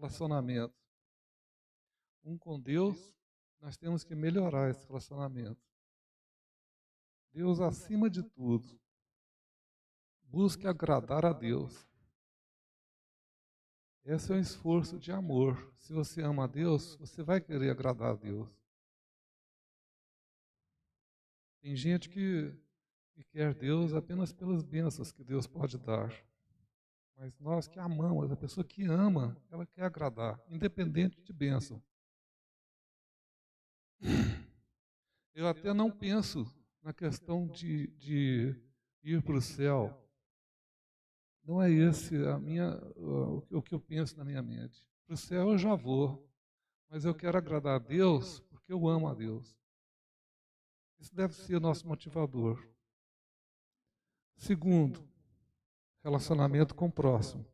relacionamentos. Um com Deus, nós temos que melhorar esse relacionamento. Deus acima de tudo. Busque agradar a Deus. Esse é um esforço de amor. Se você ama a Deus, você vai querer agradar a Deus. Tem gente que quer Deus apenas pelas bênçãos que Deus pode dar. Mas nós que amamos, a pessoa que ama, ela quer agradar, independente de bênção. Eu até não penso na questão de ir para o céu. Não é esse o que eu penso na minha mente. Para o céu eu já vou, mas eu quero agradar a Deus porque eu amo a Deus. Isso deve ser o nosso motivador. Segundo, relacionamento com o próximo.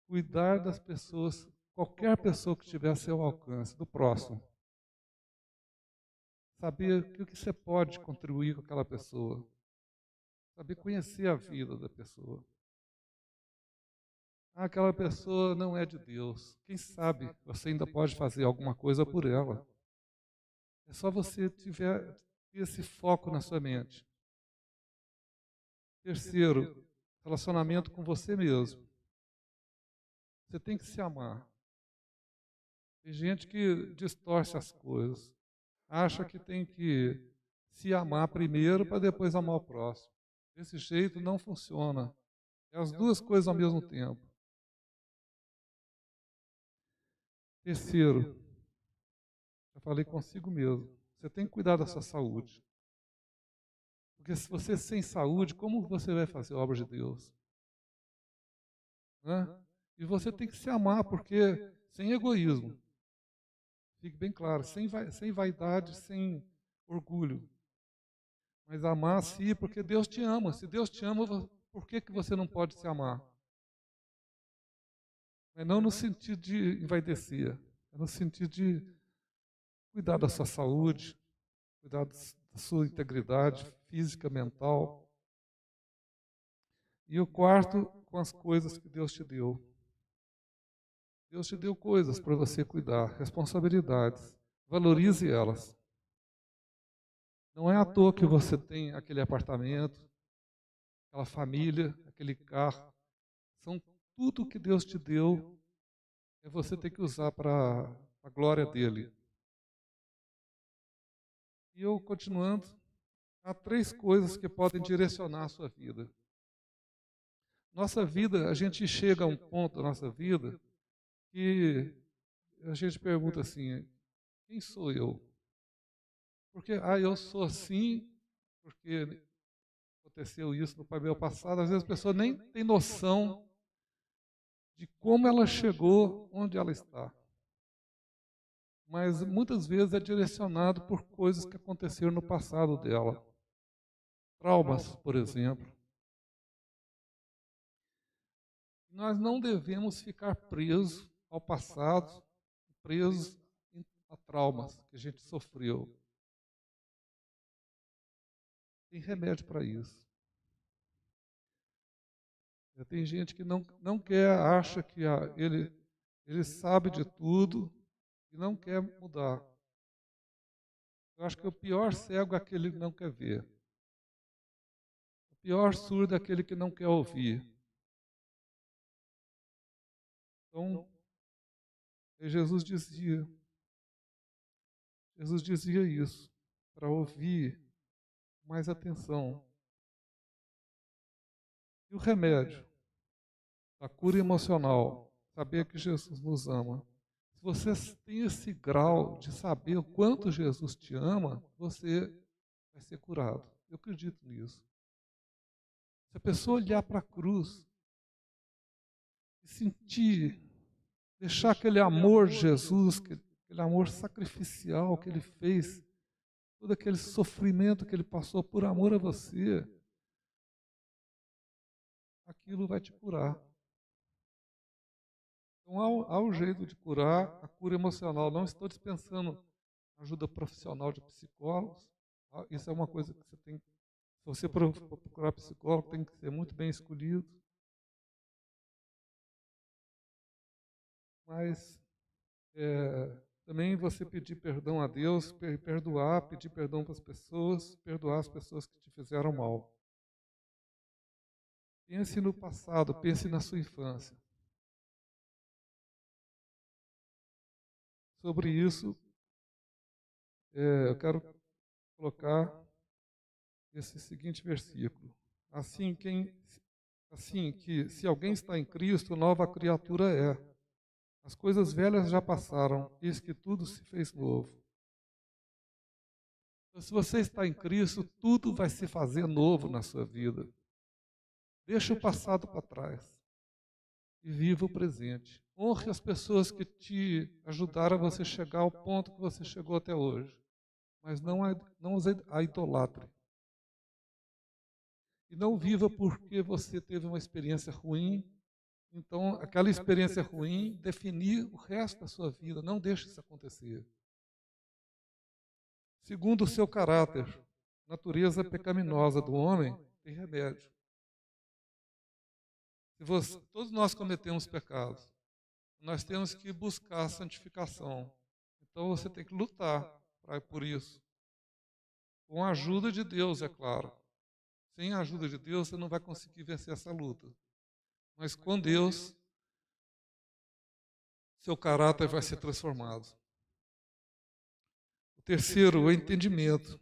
Cuidar das pessoas, qualquer pessoa que estiver a seu alcance, do próximo. Saber o que você pode contribuir com aquela pessoa. Saber conhecer a vida da pessoa. Aquela pessoa não é de Deus. Quem sabe você ainda pode fazer alguma coisa por ela. É só você ter esse foco na sua mente. Terceiro, relacionamento com você mesmo. Você tem que se amar. Tem gente que distorce as coisas. Acha que tem que se amar primeiro para depois amar o próximo. Desse jeito não funciona. É as duas coisas ao mesmo tempo. Terceiro, eu falei consigo mesmo. Você tem que cuidar da sua saúde. Porque se você sem saúde, como você vai fazer a obra de Deus? Né? E você tem que se amar, porque sem egoísmo. Fique bem claro, sem vaidade, sem orgulho. Mas amar sim, porque Deus te ama. Se Deus te ama, por que você não pode se amar? Mas não no sentido de envaidecer, é no sentido de cuidar da sua saúde, cuidar da sua integridade física, mental. E o quarto, com as coisas que Deus te deu. Deus te deu coisas para você cuidar, responsabilidades. Valorize elas. Não é à toa que você tem aquele apartamento, aquela família, aquele carro. São tudo que Deus te deu, é você ter que usar para a glória dele. E eu, continuando, há três coisas que podem direcionar a sua vida. Nossa vida, a gente chega a um ponto da nossa vida que a gente pergunta assim, quem sou eu? Porque, eu sou assim, porque aconteceu isso no meu passado. Às vezes a pessoa nem tem noção de como ela chegou onde ela está. Mas muitas vezes é direcionado por coisas que aconteceram no passado dela. Traumas, por exemplo. Nós não devemos ficar presos ao passado, presos a traumas que a gente sofreu. Tem remédio para isso. Tem gente que não quer, acha que ele sabe de tudo e não quer mudar. Eu acho que o pior cego é aquele que não quer ver. O pior surdo é aquele que não quer ouvir. Então, Jesus dizia isso, para ouvir mais atenção. E o remédio? A cura emocional, saber que Jesus nos ama. Se você tem esse grau de saber o quanto Jesus te ama, você vai ser curado. Eu acredito nisso. Se a pessoa olhar para a cruz e sentir, deixar aquele amor de Jesus, aquele amor sacrificial que ele fez, todo aquele sofrimento que ele passou por amor a você, aquilo vai te curar. Então, há um jeito de curar a cura emocional. Não estou dispensando ajuda profissional de psicólogos. Isso é uma coisa que você tem. Se você for procurar psicólogo, tem que ser muito bem escolhido. mas também você pedir perdão a Deus, perdoar, pedir perdão para as pessoas, perdoar as pessoas que te fizeram mal. Pense no passado, pense na sua infância. Sobre isso, eu quero colocar esse seguinte versículo. Assim que se alguém está em Cristo, nova criatura é. As coisas velhas já passaram, eis que tudo se fez novo. Então, se você está em Cristo, tudo vai se fazer novo na sua vida. Deixa o passado para trás e viva o presente. Honre as pessoas que te ajudaram a você chegar ao ponto que você chegou até hoje. Mas não a idolatre. E não viva porque você teve uma experiência ruim. Então, aquela experiência ruim definir o resto da sua vida. Não deixe isso acontecer. Segundo o seu caráter, natureza pecaminosa do homem tem remédio. Todos nós cometemos pecados. Nós temos que buscar a santificação. Então você tem que lutar por isso. Com a ajuda de Deus, é claro. Sem a ajuda de Deus, você não vai conseguir vencer essa luta. Mas com Deus, seu caráter vai ser transformado. O terceiro, o entendimento.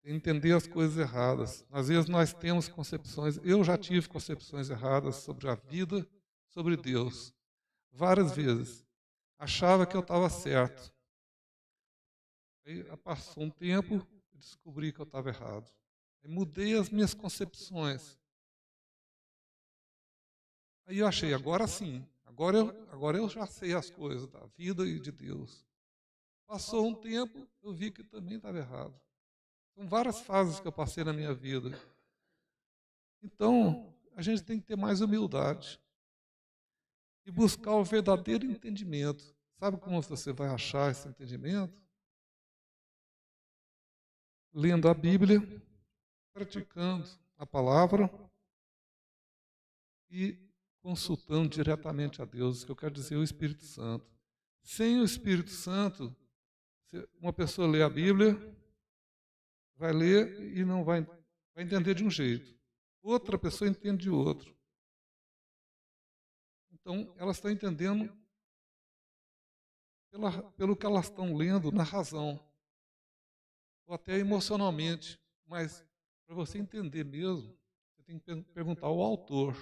Entender as coisas erradas. Às vezes nós temos concepções, eu já tive concepções erradas sobre a vida, sobre Deus. Várias vezes. Achava que eu estava certo. Aí passou um tempo e descobri que eu estava errado. Aí mudei as minhas concepções. Aí eu achei, agora sim, agora eu já sei as coisas da vida e de Deus. Passou um tempo, eu vi que também estava errado. São várias fases que eu passei na minha vida. Então, a gente tem que ter mais humildade e buscar o verdadeiro entendimento. Sabe como você vai achar esse entendimento? Lendo a Bíblia, praticando a palavra e consultando diretamente a Deus, que eu quero dizer o Espírito Santo. Sem o Espírito Santo, uma pessoa lê a Bíblia, vai ler e não vai entender de um jeito. Outra pessoa entende de outro. Então, elas estão entendendo pelo que elas estão lendo na razão, ou até emocionalmente. Mas, para você entender mesmo, você tem que perguntar ao autor,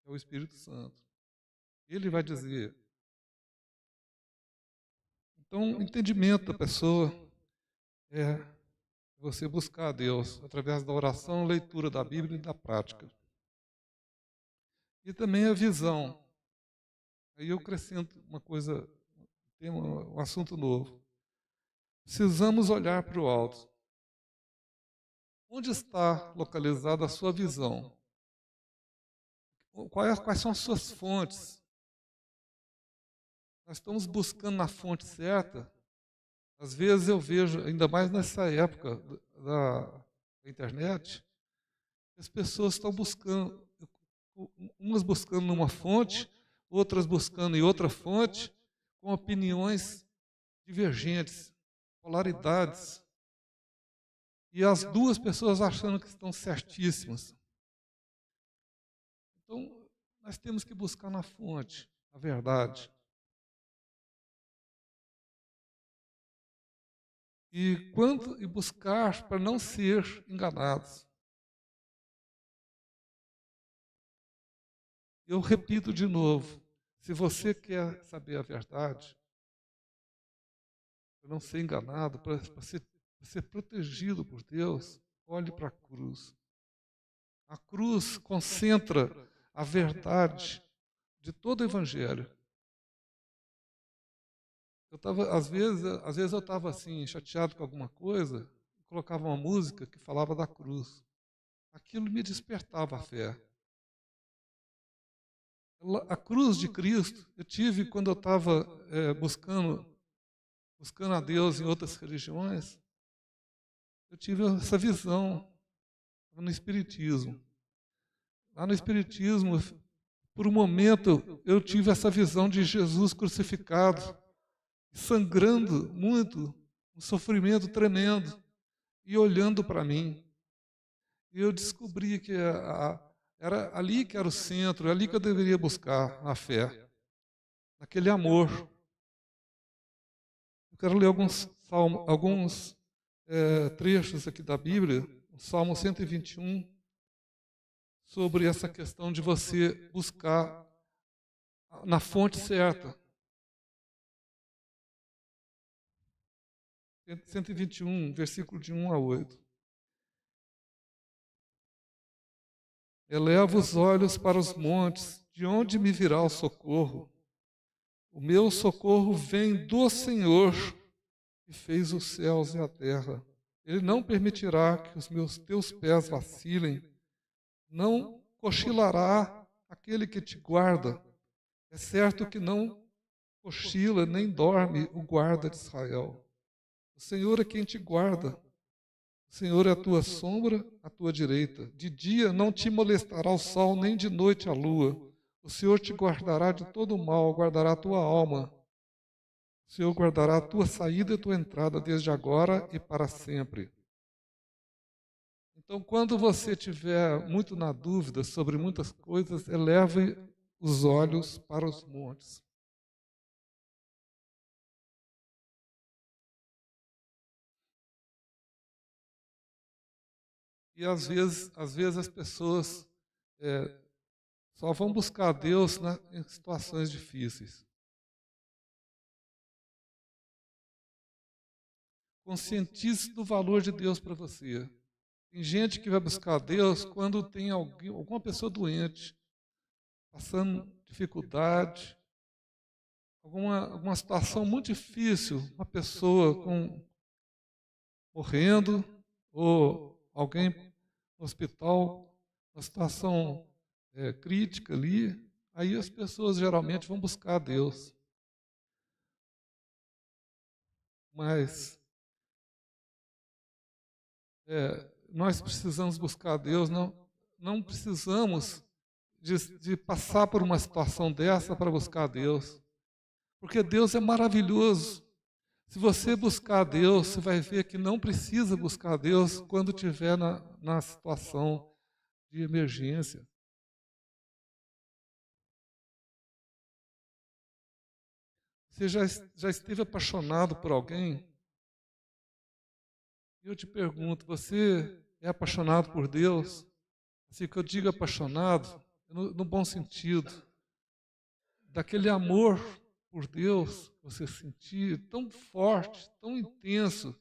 que é o Espírito Santo. Ele vai dizer. Então, o entendimento da pessoa é você buscar a Deus através da oração, leitura da Bíblia e da prática. E também a visão. Aí eu acrescento uma coisa, tem um assunto novo. Precisamos olhar para o alto. Onde está localizada a sua visão? Quais são as suas fontes? Nós estamos buscando na fonte certa. Às vezes eu vejo, ainda mais nessa época da internet, as pessoas estão buscando, umas buscando numa fonte, outras buscando em outra fonte, com opiniões divergentes, polaridades. E as duas pessoas achando que estão certíssimas. Então, nós temos que buscar na fonte a verdade. E buscar para não ser enganados. Eu repito de novo, se você quer saber a verdade, para não ser enganado, para ser protegido por Deus, olhe para a cruz. A cruz concentra a verdade de todo o Evangelho. Às vezes eu estava assim, chateado com alguma coisa, colocava uma música que falava da cruz. Aquilo me despertava a fé. A cruz de Cristo, eu tive quando eu estava buscando a Deus em outras religiões, eu tive essa visão no Espiritismo. Lá no Espiritismo, Por um momento, eu tive essa visão de Jesus crucificado, sangrando muito, um sofrimento tremendo, e olhando para mim. E eu descobri que era ali que era o centro, ali que eu deveria buscar a fé, aquele amor. Eu quero ler alguns trechos aqui da Bíblia, o Salmo 121, sobre essa questão de você buscar na fonte certa. 121, versículo de 1 a 8. Eleva os olhos para os montes, de onde me virá o socorro? O meu socorro vem do Senhor, que fez os céus e a terra. Ele não permitirá que os teus pés vacilem, não cochilará aquele que te guarda. É certo que não cochila nem dorme o guarda de Israel. O Senhor é quem te guarda. O Senhor é a tua sombra, à tua direita. De dia não te molestará o sol, nem de noite a lua. O Senhor te guardará de todo mal, guardará a tua alma. O Senhor guardará a tua saída e a tua entrada, desde agora e para sempre. Então, quando você estiver muito na dúvida sobre muitas coisas, eleve os olhos para os montes. E às vezes as pessoas só vão buscar Deus em situações difíceis. Conscientize do valor de Deus para você. Tem gente que vai buscar Deus quando tem alguma pessoa doente, passando dificuldade, alguma situação muito difícil, uma pessoa morrendo, ou alguém no hospital, uma situação crítica ali, aí as pessoas geralmente vão buscar Deus. Mas nós precisamos buscar Deus, não precisamos de passar por uma situação dessa para buscar Deus, porque Deus é maravilhoso. Se você buscar Deus, você vai ver que não precisa buscar Deus quando estiver na situação de emergência. Você já esteve apaixonado por alguém? Eu te pergunto, você é apaixonado por Deus? Assim que eu digo apaixonado, no bom sentido, daquele amor por Deus que você sentir tão forte, tão intenso,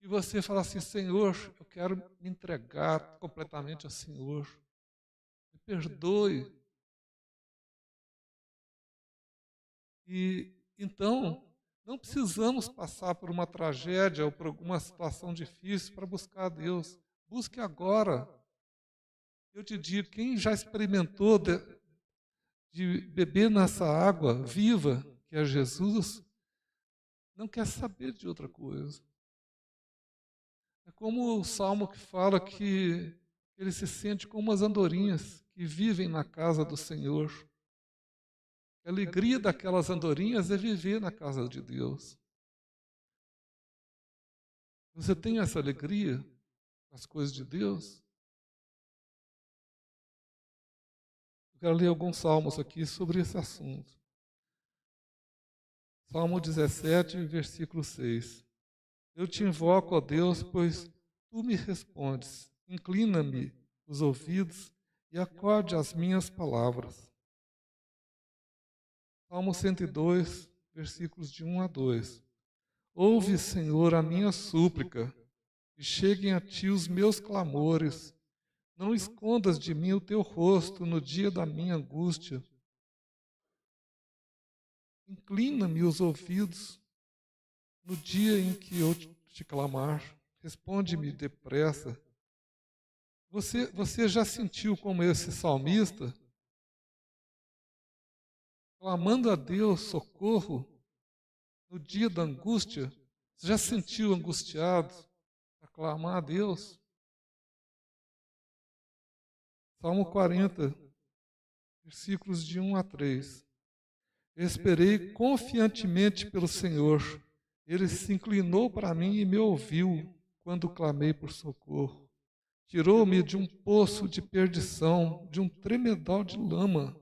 e você fala assim: Senhor, eu quero me entregar completamente ao Senhor, me perdoe. E então, não precisamos passar por uma tragédia ou por alguma situação difícil para buscar a Deus. Busque agora. Eu te digo, quem já experimentou de beber nessa água viva, que é Jesus, não quer saber de outra coisa. É como o Salmo que fala que ele se sente como as andorinhas que vivem na casa do Senhor. A alegria daquelas andorinhas é viver na casa de Deus. Você tem essa alegria com as coisas de Deus? Eu quero ler alguns salmos aqui sobre esse assunto. Salmo 17, versículo 6. Eu te invoco, ó Deus, pois tu me respondes. Inclina-me os ouvidos e acorde às minhas palavras. Salmo 102, versículos de 1 a 2. Ouve, Senhor, a minha súplica, e cheguem a ti os meus clamores. Não escondas de mim o teu rosto no dia da minha angústia. Inclina-me os ouvidos no dia em que eu te clamar. Responde-me depressa. Você já sentiu como esse salmista, clamando a Deus socorro no dia da angústia? Você já sentiu angustiado a clamar a Deus? Salmo 40, versículos de 1 a 3. Esperei confiantemente pelo Senhor. Ele se inclinou para mim e me ouviu quando clamei por socorro. Tirou-me de um poço de perdição, de um tremedal de lama.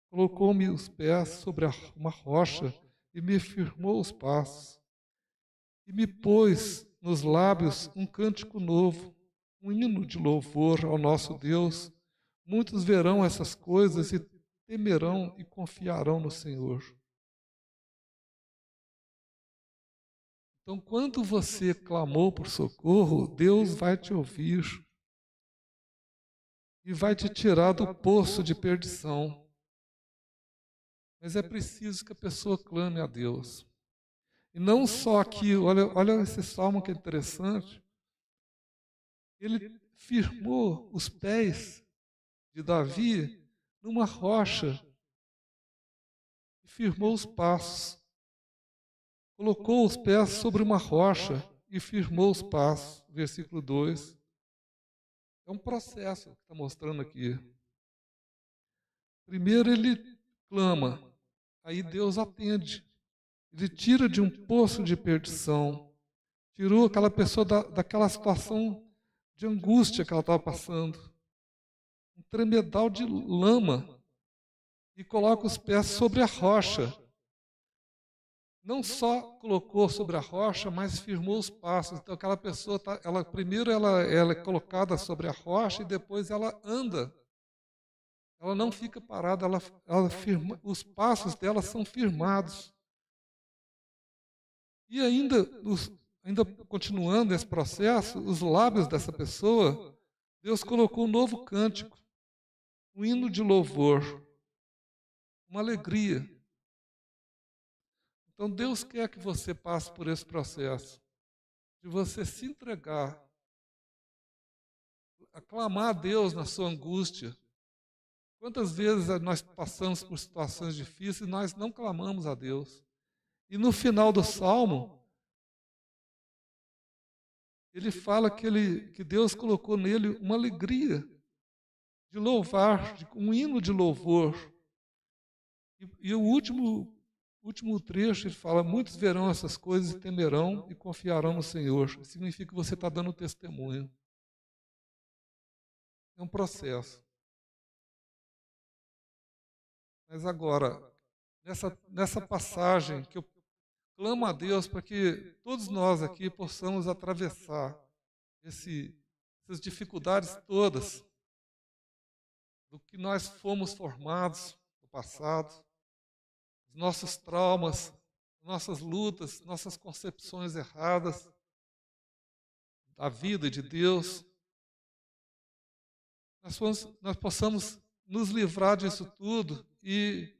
Colocou-me os pés sobre uma rocha e me firmou os passos. E me pôs nos lábios um cântico novo, um hino de louvor ao nosso Deus. Muitos verão essas coisas e temerão e confiarão no Senhor. Então, quando você clamou por socorro, Deus vai te ouvir e vai te tirar do poço de perdição. Mas é preciso que a pessoa clame a Deus. E não só aqui, olha esse salmo que é interessante. Ele firmou os pés de Davi numa rocha e firmou os passos. Colocou os pés sobre uma rocha e firmou os passos. Versículo 2. É um processo que está mostrando aqui. Primeiro ele clama, aí Deus atende. Ele tira de um poço de perdição, tirou aquela pessoa daquela situação de angústia que ela estava passando, um tremedal de lama, e coloca os pés sobre a rocha. Não só colocou sobre a rocha, mas firmou os passos. Então aquela pessoa, primeiro ela é colocada sobre a rocha e depois ela anda. Ela não fica parada, ela firma, os passos dela são firmados. E ainda continuando esse processo, os lábios dessa pessoa, Deus colocou um novo cântico, um hino de louvor, uma alegria. Então Deus quer que você passe por esse processo, de você se entregar, aclamar a Deus na sua angústia. Quantas vezes nós passamos por situações difíceis e nós não clamamos a Deus? E no final do Salmo, ele fala que Deus colocou nele uma alegria de louvar, um hino de louvor. E o último trecho, ele fala, muitos verão essas coisas e temerão e confiarão no Senhor. Significa que você está dando testemunho. É um processo. Mas agora, nessa passagem que eu clamo a Deus para que todos nós aqui possamos atravessar essas dificuldades todas do que nós fomos formados no passado, os nossos traumas, nossas lutas, nossas concepções erradas da vida e de Deus. Nós possamos nos livrar disso tudo e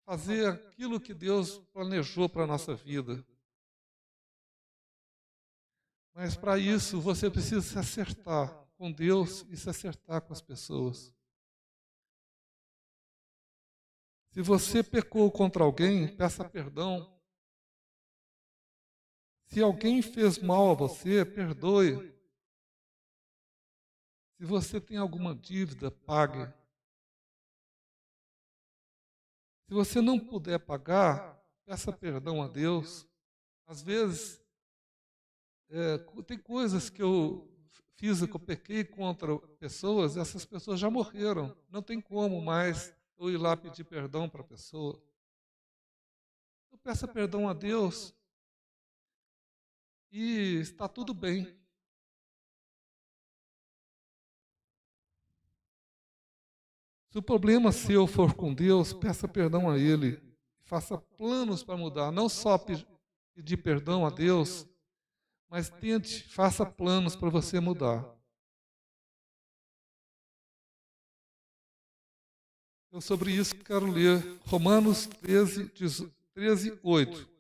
fazer aquilo que Deus planejou para a nossa vida. Mas para isso você precisa se acertar com Deus e se acertar com as pessoas. Se você pecou contra alguém, peça perdão. Se alguém fez mal a você, perdoe. Se você tem alguma dívida, pague. Se você não puder pagar, peça perdão a Deus. Às vezes, tem coisas que eu fiz, que eu pequei contra pessoas, essas pessoas já morreram. Não tem como mais eu ir lá pedir perdão para a pessoa. Eu peço perdão a Deus e está tudo bem. Se o problema seu for com Deus, peça perdão a Ele. Faça planos para mudar. Não só pedir perdão a Deus, mas faça planos para você mudar. Eu sobre isso quero ler Romanos 13, 8.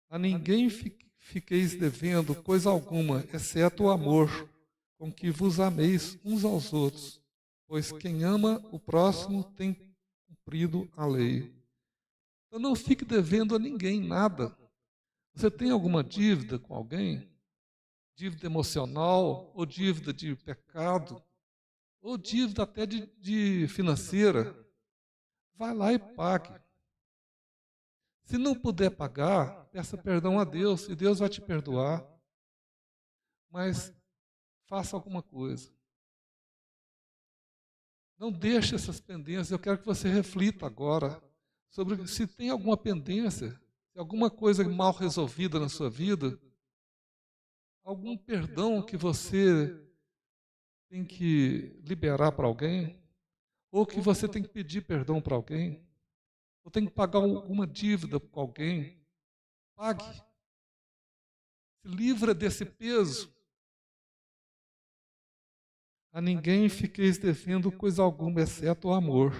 A ninguém fiqueis devendo coisa alguma, exceto o amor, com que vos ameis uns aos outros. Pois quem ama o próximo tem cumprido a lei. Então não fique devendo a ninguém nada. Você tem alguma dívida com alguém? Dívida emocional ou dívida de pecado? ou dívida até de financeira, vai lá e pague. Se não puder pagar, peça perdão a Deus, e Deus vai te perdoar. Mas faça alguma coisa. Não deixe essas pendências. Eu quero que você reflita agora sobre se tem alguma pendência, se alguma coisa mal resolvida na sua vida, algum perdão que você tem que liberar para alguém, ou que você tem que pedir perdão para alguém, ou tem que pagar alguma dívida com alguém. Pague. Se livra desse peso. A ninguém fiqueis devendo coisa alguma, exceto o amor.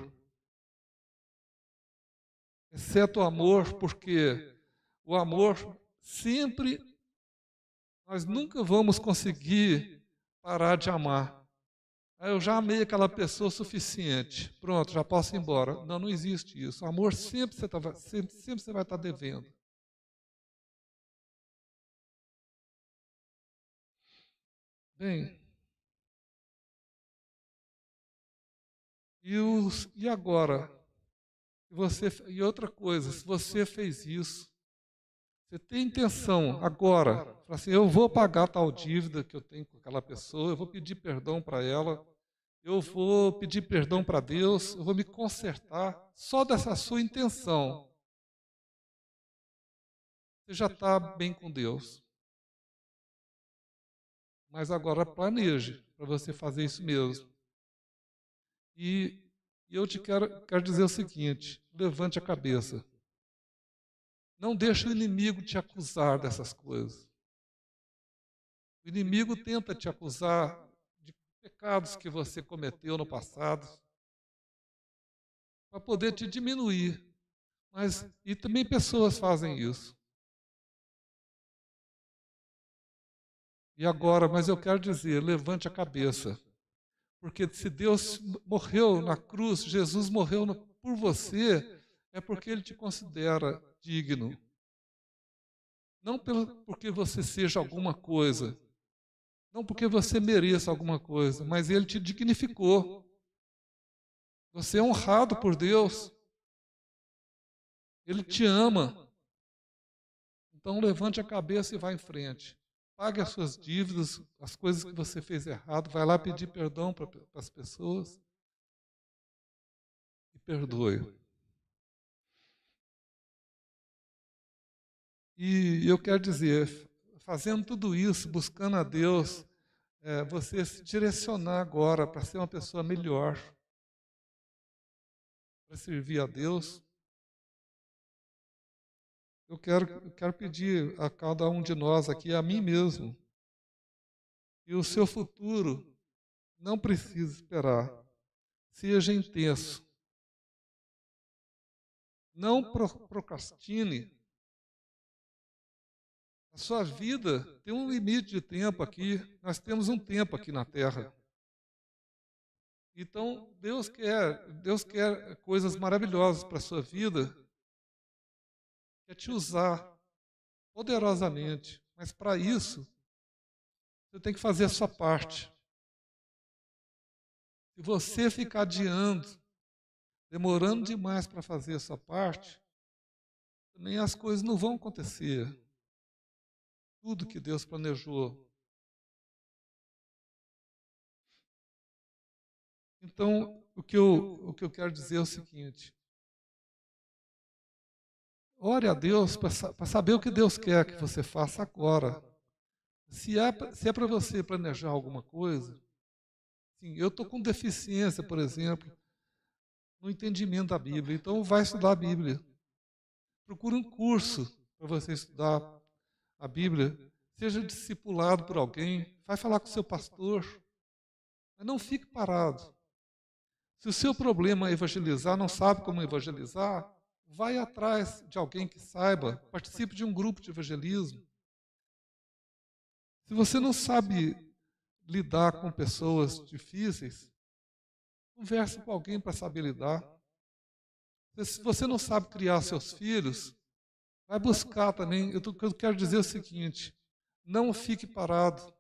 Exceto o amor, porque o amor sempre, nós nunca vamos conseguir parar de amar. Eu já amei aquela pessoa o suficiente. Pronto, já posso ir embora. Não, não existe isso. O amor sempre sempre você vai estar devendo. Bem, e agora? E outra coisa, se você fez isso, você tem intenção agora, falar assim, eu vou pagar tal dívida que eu tenho com aquela pessoa, eu vou pedir perdão para ela, eu vou pedir perdão para Deus, eu vou me consertar, só dessa sua intenção, você já está bem com Deus. Mas agora planeje para você fazer isso mesmo. E eu te quero dizer o seguinte, levante a cabeça. Não deixe o inimigo te acusar dessas coisas. O inimigo tenta te acusar de pecados que você cometeu no passado, para poder te diminuir. E também pessoas fazem isso. E agora, mas eu quero dizer, levante a cabeça. Porque se Deus morreu na cruz, Jesus morreu por você, é porque Ele te considera digno. Não porque você seja alguma coisa, não porque você mereça alguma coisa, mas Ele te dignificou. Você é honrado por Deus. Ele te ama. Então levante a cabeça e vá em frente. Pague as suas dívidas, as coisas que você fez errado. Vai lá pedir perdão para as pessoas. E perdoe. E eu quero dizer, fazendo tudo isso, buscando a Deus, você se direcionar agora para ser uma pessoa melhor, para servir a Deus. Eu quero pedir a cada um de nós aqui, a mim mesmo, que o seu futuro não precisa esperar. Seja intenso. Não procrastine. A sua vida tem um limite de tempo aqui. Nós temos um tempo aqui na Terra. Então, Deus quer coisas maravilhosas para a sua vida. Quer te usar poderosamente. Mas para isso, você tem que fazer a sua parte. Se você ficar adiando, demorando demais para fazer a sua parte, também as coisas não vão acontecer. Tudo que Deus planejou. Então, o que eu quero dizer é o seguinte. Ore a Deus para saber o que Deus quer que você faça agora. Se é para você planejar alguma coisa, sim, eu estou com deficiência, por exemplo, no entendimento da Bíblia, então vai estudar a Bíblia. Procure um curso para você estudar a Bíblia. Seja discipulado por alguém, vai falar com o seu pastor, mas não fique parado. Se o seu problema é evangelizar, não sabe como evangelizar, vai atrás de alguém que saiba, participe de um grupo de evangelismo. Se você não sabe lidar com pessoas difíceis, converse com alguém para saber lidar. Se você não sabe criar seus filhos, vai buscar também. O que eu quero dizer é o seguinte, não fique parado.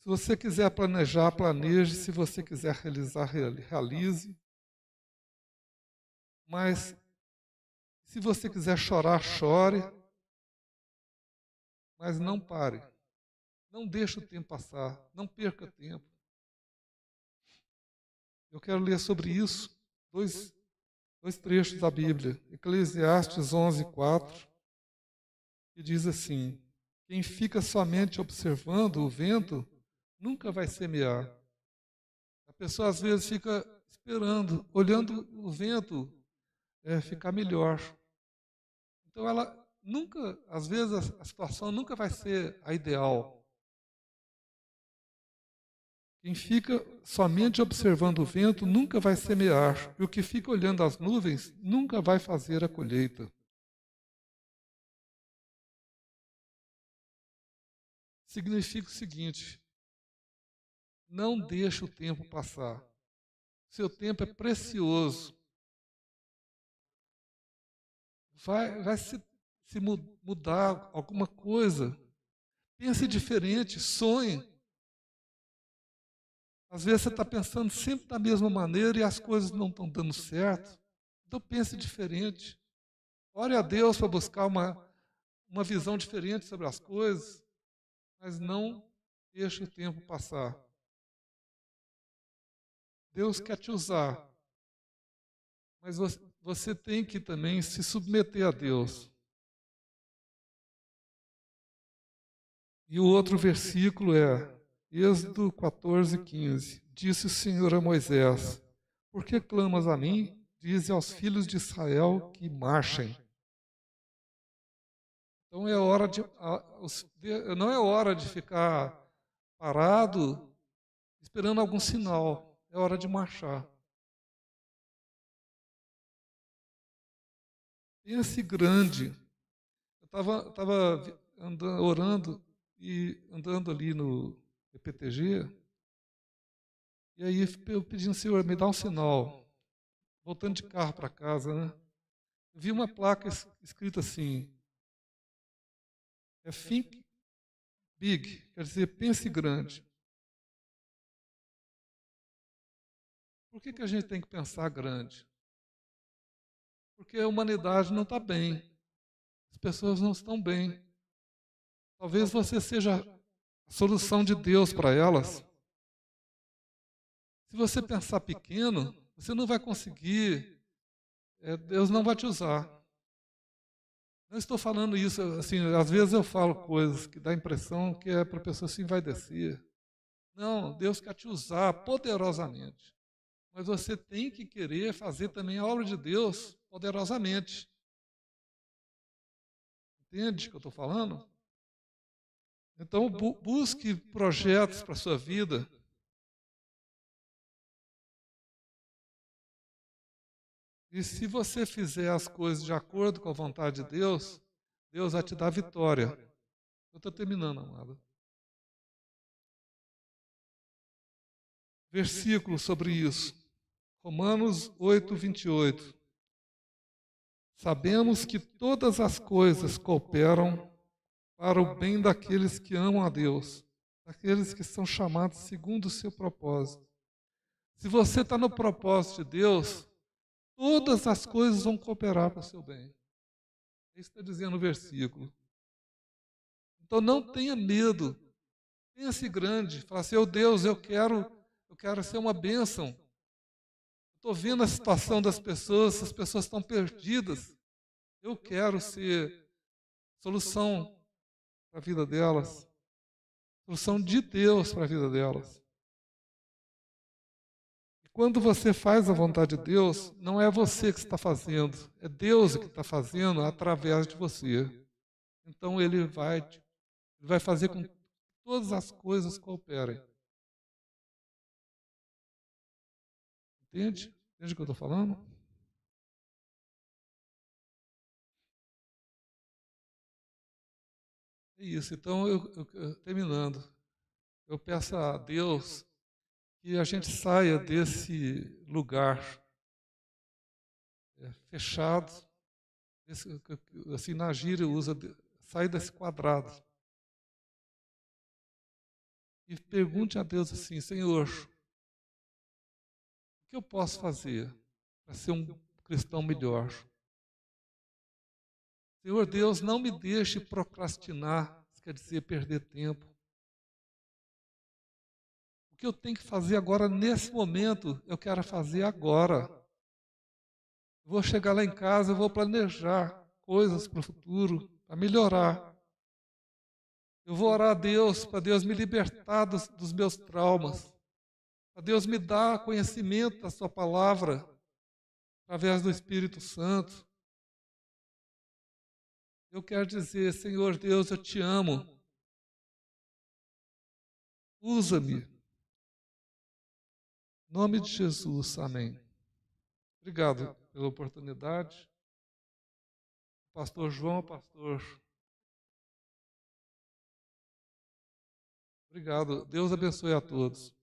Se você quiser planejar, planeje. Se você quiser realizar, realize. Mas se você quiser chorar, chore. Mas não pare. Não deixe o tempo passar. Não perca tempo. Eu quero ler sobre isso dois trechos da Bíblia. Eclesiastes 11:4, que diz assim: quem fica somente observando o vento nunca vai semear. A pessoa às vezes fica esperando, olhando o vento ficar melhor. Então ela nunca, às vezes a situação nunca vai ser a ideal. Quem fica somente observando o vento nunca vai semear, e o que fica olhando as nuvens nunca vai fazer a colheita. Significa o seguinte: não deixe o tempo passar. Seu tempo é precioso. Vai se mudar alguma coisa. Pense diferente, sonhe. Às vezes você está pensando sempre da mesma maneira e as coisas não estão dando certo. Então pense diferente. Ore a Deus para buscar uma visão diferente sobre as coisas, mas não deixe o tempo passar. Deus quer te usar, mas você tem que também se submeter a Deus. E o outro versículo é Êxodo 14:15. Disse o Senhor a Moisés: por que clamas a mim? Dize aos filhos de Israel que marchem. Então não é hora de ficar parado esperando algum sinal. É hora de marchar. Pense grande. Eu estava orando e andando ali no EPTG, e aí eu pedindo, Senhor, me dá um sinal. Voltando de carro para casa, né? Vi uma placa escrita assim, Think Big, quer dizer, pense grande. Por que a gente tem que pensar grande? Porque a humanidade não está bem, as pessoas não estão bem. Talvez você seja a solução de Deus para elas. Se você pensar pequeno, você não vai conseguir, Deus não vai te usar. Não estou falando isso, assim, às vezes eu falo coisas que dá a impressão que é para a pessoa se envaidecer. Não, Deus quer te usar poderosamente. Mas você tem que querer fazer também a obra de Deus poderosamente. Entende o que eu estou falando? Então, busque projetos para a sua vida. E se você fizer as coisas de acordo com a vontade de Deus, Deus vai te dar vitória. Eu estou terminando, amado. Versículo sobre isso. Romanos 8:28. Sabemos que todas as coisas cooperam para o bem daqueles que amam a Deus, daqueles que são chamados segundo o seu propósito. Se você está no propósito de Deus, todas as coisas vão cooperar para o seu bem. Isso está dizendo o versículo. Então não tenha medo. Pense grande. Fala assim, oh Deus, eu quero ser uma bênção. Estou vendo a situação das pessoas, as pessoas estão perdidas. Eu quero ser solução para a vida delas. Solução de Deus para a vida delas. E quando você faz a vontade de Deus, não é você que está fazendo, é Deus que está fazendo através de você. Então Ele vai fazer com que todas as coisas cooperem. Entende? Entende o que eu estou falando? É isso. Então, terminando, eu peço a Deus que a gente saia desse lugar fechado, assim, na gíria usa, sair desse quadrado. e pergunte a Deus assim: Senhor, o que eu posso fazer para ser um cristão melhor? Senhor Deus, não me deixe procrastinar, isso quer dizer perder tempo. O que eu tenho que fazer agora, nesse momento, eu quero fazer agora. Eu vou chegar lá em casa, eu vou planejar coisas para o futuro, para melhorar. Eu vou orar a Deus, para Deus me libertar dos meus traumas, para Deus me dar conhecimento da sua palavra, através do Espírito Santo. Eu quero dizer, Senhor Deus, eu te amo. Usa-me. Em nome de Jesus, amém. Obrigado pela oportunidade. Pastor João, pastor. Obrigado. Deus abençoe a todos.